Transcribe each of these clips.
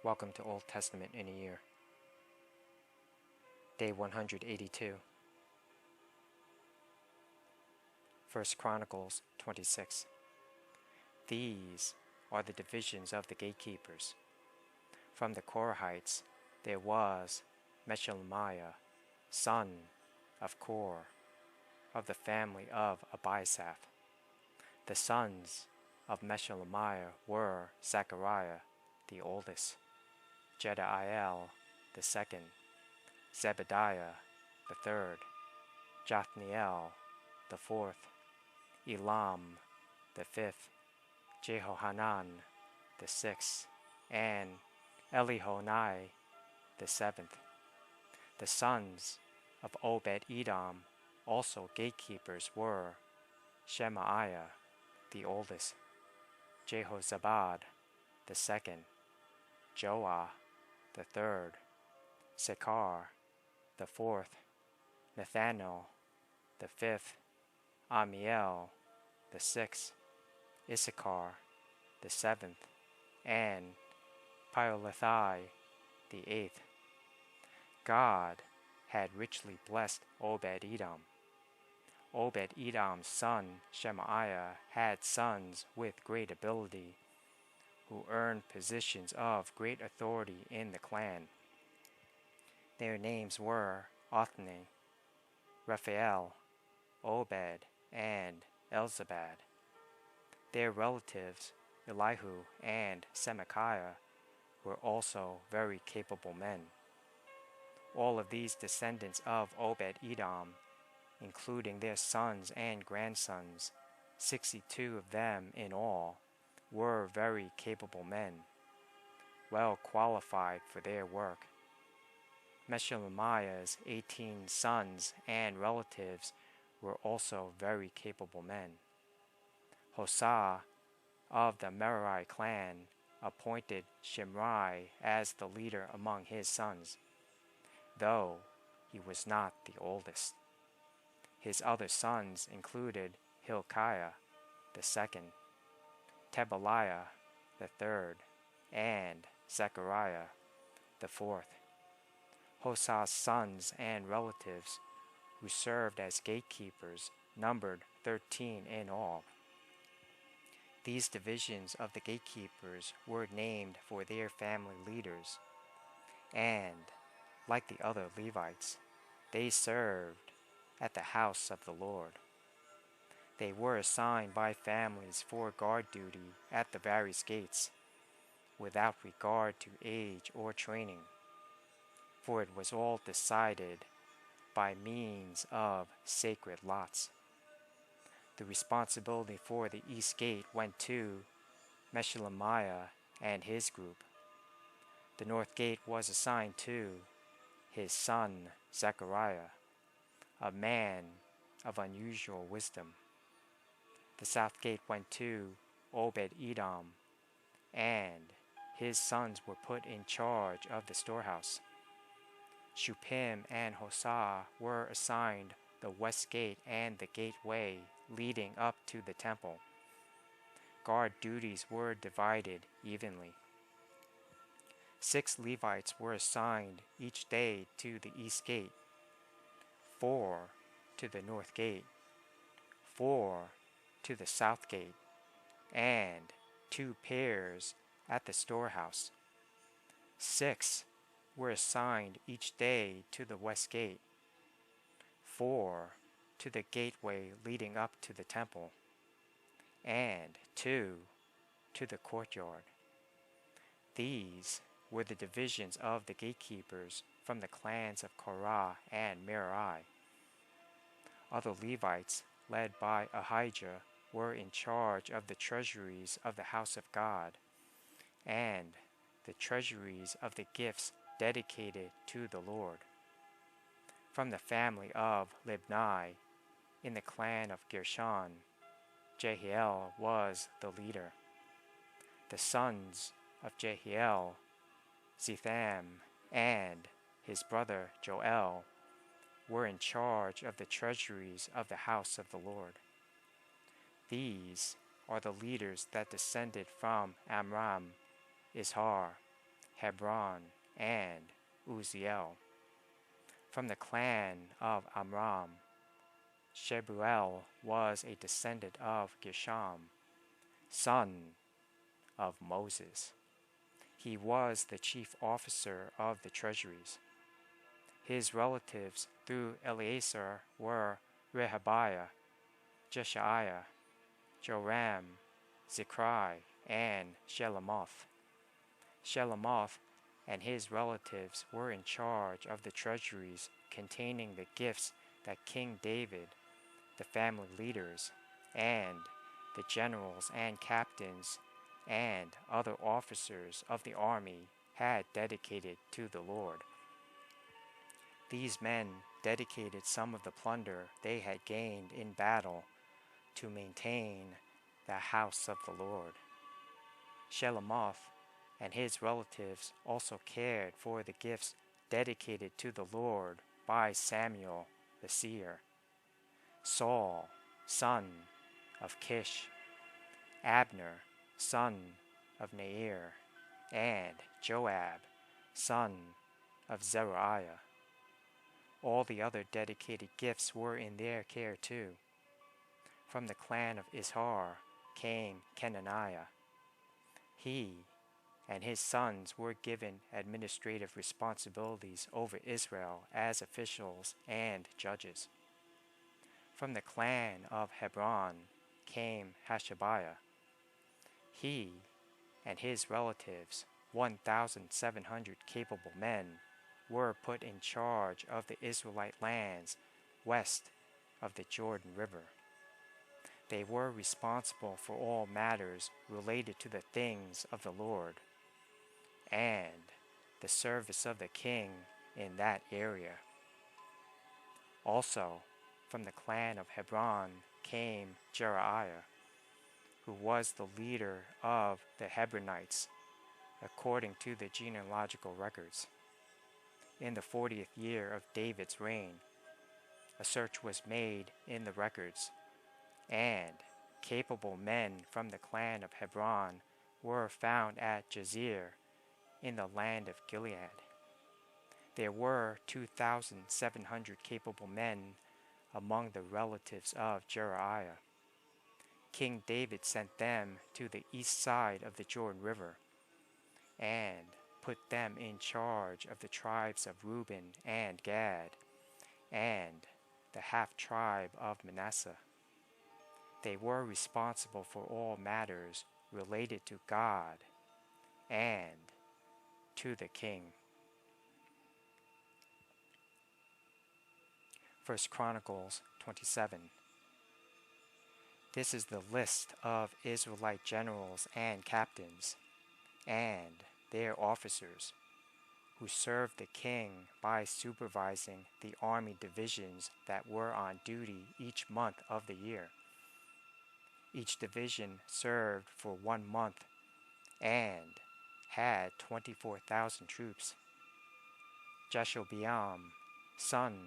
Welcome to Old Testament in a Year. Day 182. 1 Chronicles 26. These are the divisions of the gatekeepers. From the Korahites there was Meshelemiah, son of Kor, of the family of Abiasaph. The sons of Meshelemiah were Zechariah, the oldest, Jediael, the second, Zebediah, the third, Jathniel, the fourth, Elam, the fifth, Jehohanan, the sixth, and Elihonai, the seventh. The sons of Obed-Edom, also gatekeepers, were Shemaiah, the oldest, Jehozabad, the second, Joah, the third, Sekar, the fourth, Nathanael, the fifth, Amiel, the sixth, Issachar, the seventh, and Piolethai, the eighth. God had richly blessed Obed-Edom. Obed-Edom's son Shemaiah had sons with great ability, who earned positions of great authority in the clan. Their names were Othni, Raphael, Obed, and Elzabad. Their relatives, Elihu and Semachiah, were also very capable men. All of these descendants of Obed-Edom, including their sons and grandsons, 62 of them in all, were very capable men, well qualified for their work. Meshelemiah's 18 sons and relatives were also very capable men. Hosah of the Merari clan appointed Shimri as the leader among his sons, though he was not the oldest. His other sons included Hilkiah, the second, Tebaliah, the third, and Zechariah, the fourth. Hosah's sons and relatives, who served as gatekeepers, numbered 13 in all. These divisions of the gatekeepers were named for their family leaders, and, like the other Levites, they served at the house of the Lord. They were assigned by families for guard duty at the various gates, without regard to age or training, for it was all decided by means of sacred lots. The responsibility for the east gate went to Meshelemiah and his group. The north gate was assigned to his son Zechariah, a man of unusual wisdom. The south gate went to Obed-Edom, and his sons were put in charge of the storehouse. Shupim and Hosah were assigned the west gate and the gateway leading up to the temple. Guard duties were divided evenly. 6 Levites were assigned each day to the east gate, 4 to the north gate, 4 to the south gate, and 2 pairs at the storehouse. 6 were assigned each day to the west gate, 4 to the gateway leading up to the temple, and 2 to the courtyard. These were the divisions of the gatekeepers from the clans of Korah and Merari. Other Levites, led by Ahijah, were in charge of the treasuries of the house of God and the treasuries of the gifts dedicated to the Lord. From the family of Libni, in the clan of Gershon, Jehiel was the leader. The sons of Jehiel, Zetham, and his brother Joel, were in charge of the treasuries of the house of the Lord. These are the leaders that descended from Amram, Izhar, Hebron, and Uzziel. From the clan of Amram, Shebuel was a descendant of Gershom, son of Moses. He was the chief officer of the treasuries. His relatives through Eleazar were Rehabiah, Jeshaiah, Joram, Zechri, and Shelomoth. Shelomoth and his relatives were in charge of the treasuries containing the gifts that King David, the family leaders, and the generals and captains and other officers of the army had dedicated to the Lord. These men dedicated some of the plunder they had gained in battle to maintain the house of the Lord. Shelomoth and his relatives also cared for the gifts dedicated to the Lord by Samuel the seer. Saul, son of Kish, Abner, son of Neir, and Joab, son of Zeruiah. All the other dedicated gifts were in their care too. From the clan of Issachar came Kenaniah. He and his sons were given administrative responsibilities over Israel as officials and judges. From the clan of Hebron came Hashabiah. He and his relatives, 1,700 capable men, were put in charge of the Israelite lands west of the Jordan River. They were responsible for all matters related to the things of the Lord and the service of the king in that area. Also, from the clan of Hebron came Jeriah, who was the leader of the Hebronites, according to the genealogical records. In the 40th year of David's reign, a search was made in the records, and capable men from the clan of Hebron were found at Jazer in the land of Gilead. There were 2,700 capable men among the relatives of Jeriah. King David sent them to the east side of the Jordan River and put them in charge of the tribes of Reuben and Gad and the half-tribe of Manasseh. They were responsible for all matters related to God and to the king. 1 Chronicles 27. This is the list of Israelite generals and captains and their officers who served the king by supervising the army divisions that were on duty each month of the year. Each division served for 1 month and had 24,000 troops. Jashobeam, son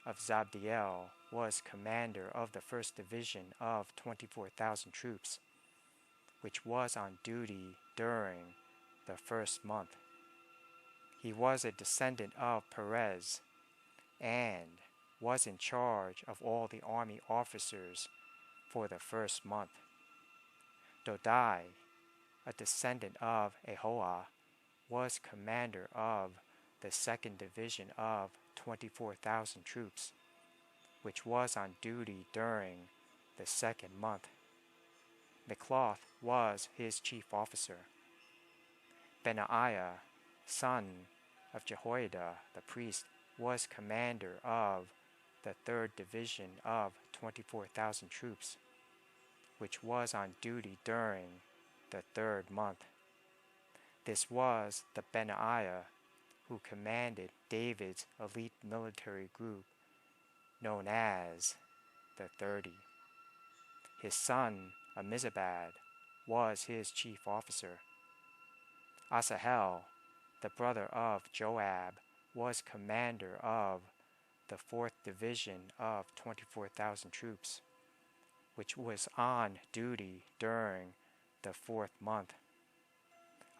of Zabdiel, was commander of the 1st Division of 24,000 troops, which was on duty during the 1st month. He was a descendant of Perez and was in charge of all the army officers for the 1st month. Dodai, a descendant of Ahoah, was commander of the 2nd Division of 24,000 troops, which was on duty during the 2nd month. Mikloth was his chief officer. Benaiah, son of Jehoiada the priest, was commander of the 3rd Division of 24,000 troops, which was on duty during the 3rd month. This was the Benaiah who commanded David's elite military group, known as the 30. His son, Amizabad, was his chief officer. Asahel, the brother of Joab, was commander of the 4th Division of 24,000 troops, which was on duty during the 4th month.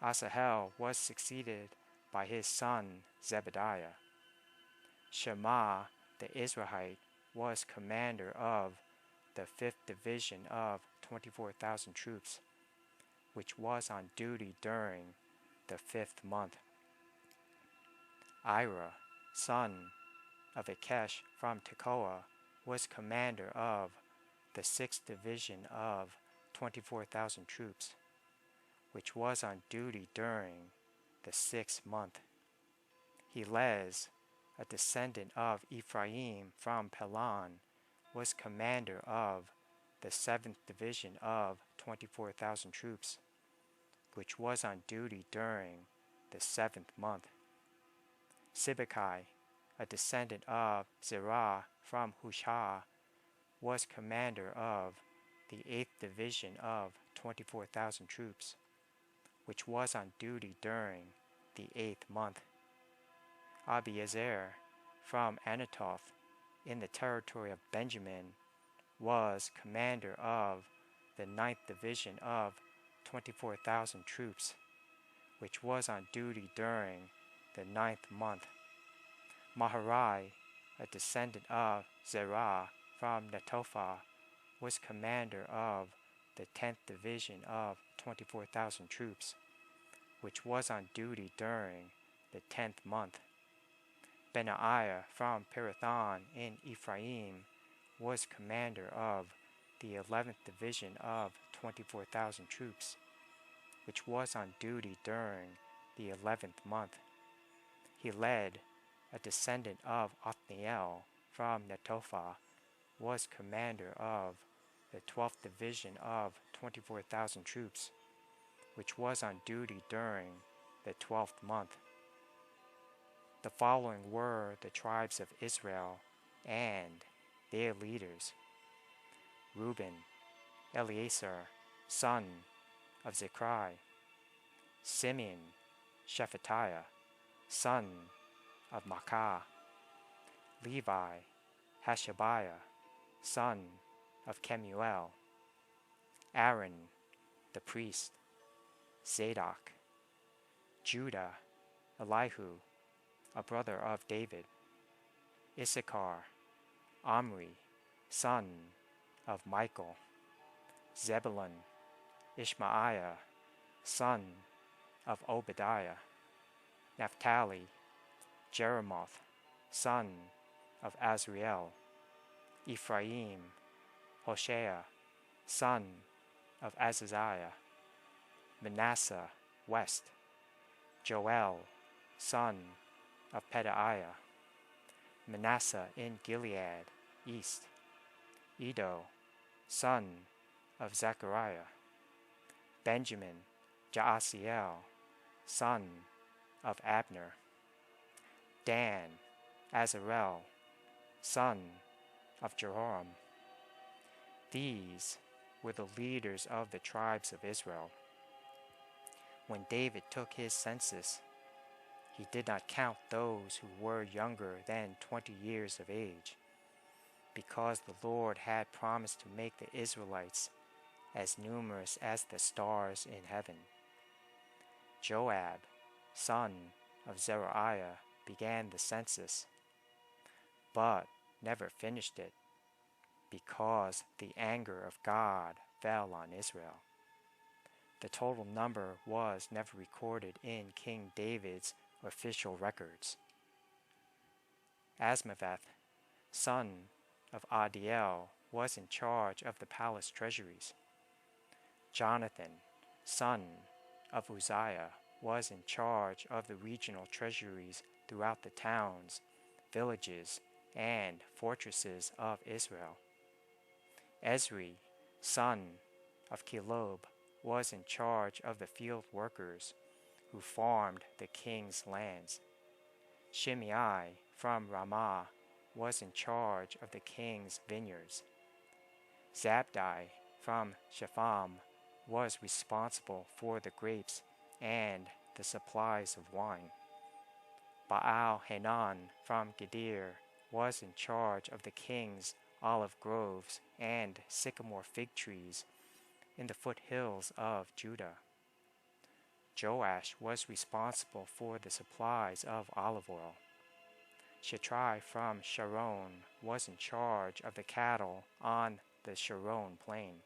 Asahel was succeeded by his son Zebediah. Shema the Israelite was commander of the 5th Division of 24,000 troops, which was on duty during the 5th month. Ira, son of Akesh from Tekoa, was commander of the 6th Division of 24,000 troops, which was on duty during the 6th month. Helez, a descendant of Ephraim from Pelan, was commander of the 7th Division of 24,000 troops, which was on duty during the 7th month. Sibbecai, a descendant of Zerah from Hushah, was commander of the 8th Division of 24,000 troops, which was on duty during the 8th month. Abiezer from Anatoth in the territory of Benjamin was commander of the 9th Division of 24,000 troops, which was on duty during the 9th month. Maharai, a descendant of Zerah from Netophah, was commander of the 10th Division of 24,000 troops, which was on duty during the 10th month. Benaiah from Pirathon in Ephraim was commander of the 11th Division of 24,000 troops, which was on duty during the 11th month. Heled, a descendant of Othniel from Netophah, was commander of the 12th Division of 24,000 troops, which was on duty during the 12th month. The following were the tribes of Israel and their leaders: Reuben, Eleazar, son of Zechri; Simeon, Shephatiah, son of Maacah; Levi, Hashabiah, son of Kemuel; Aaron, the priest; Zadok; Judah, Elihu, a brother of David; Issachar, Omri, son of Michael; Zebulun, Ishmaiah, son of Obadiah; Naphtali, Jeremoth, son of Azriel; Ephraim, Hoshea, son of Azaziah; Manasseh, west; Joel, son of Pedaiah; Manasseh in Gilead, east; Edo, son of Zechariah; Benjamin, Jaasiel, son of Abner; Dan, Azarel, son of Jehoram. These were the leaders of the tribes of Israel. When David took his census, he did not count those who were younger than 20 years of age, because the Lord had promised to make the Israelites as numerous as the stars in heaven. Joab, son of Zeruiah, began the census, but never finished it, because the anger of God fell on Israel. The total number was never recorded in King David's official records. Asmaveth, son of Adiel, was in charge of the palace treasuries. Jonathan, son of Uzziah, was in charge of the regional treasuries throughout the towns, villages, and fortresses of Israel. Ezri, son of Kilob, was in charge of the field workers who farmed the king's lands. Shimei from Ramah was in charge of the king's vineyards. Zabdi from Shepham was responsible for the grapes and the supplies of wine. Baal-Hanan from Gedir was in charge of the king's olive groves and sycamore fig trees in the foothills of Judah. Joash was responsible for the supplies of olive oil. Shitrai from Sharon was in charge of the cattle on the Sharon plain.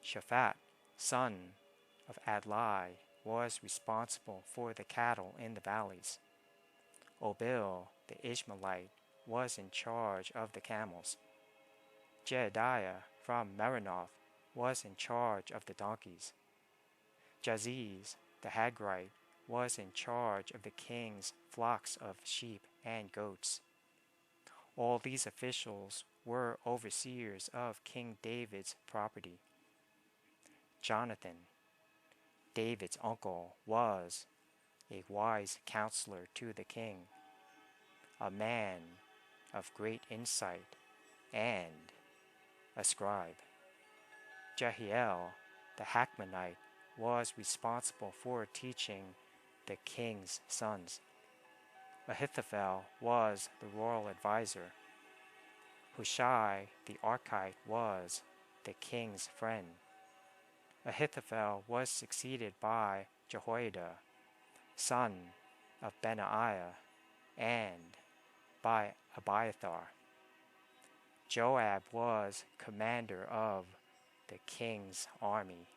Shaphat, son of Adlai, was responsible for the cattle in the valleys. Obil, the Ishmaelite, was in charge of the camels. Jedidiah from Meronoth was in charge of the donkeys. Jaziz, the Hagrite, was in charge of the king's flocks of sheep and goats. All these officials were overseers of King David's property. Jonathan, David's uncle, was a wise counselor to the king, a man of great insight, and a scribe. Jehiel, the Hakmonite, was responsible for teaching the king's sons. Ahithophel was the royal advisor. Hushai the Archite was the king's friend. Ahithophel was succeeded by Jehoiada, son of Benaiah, and by Abiathar. Joab was commander of the king's army.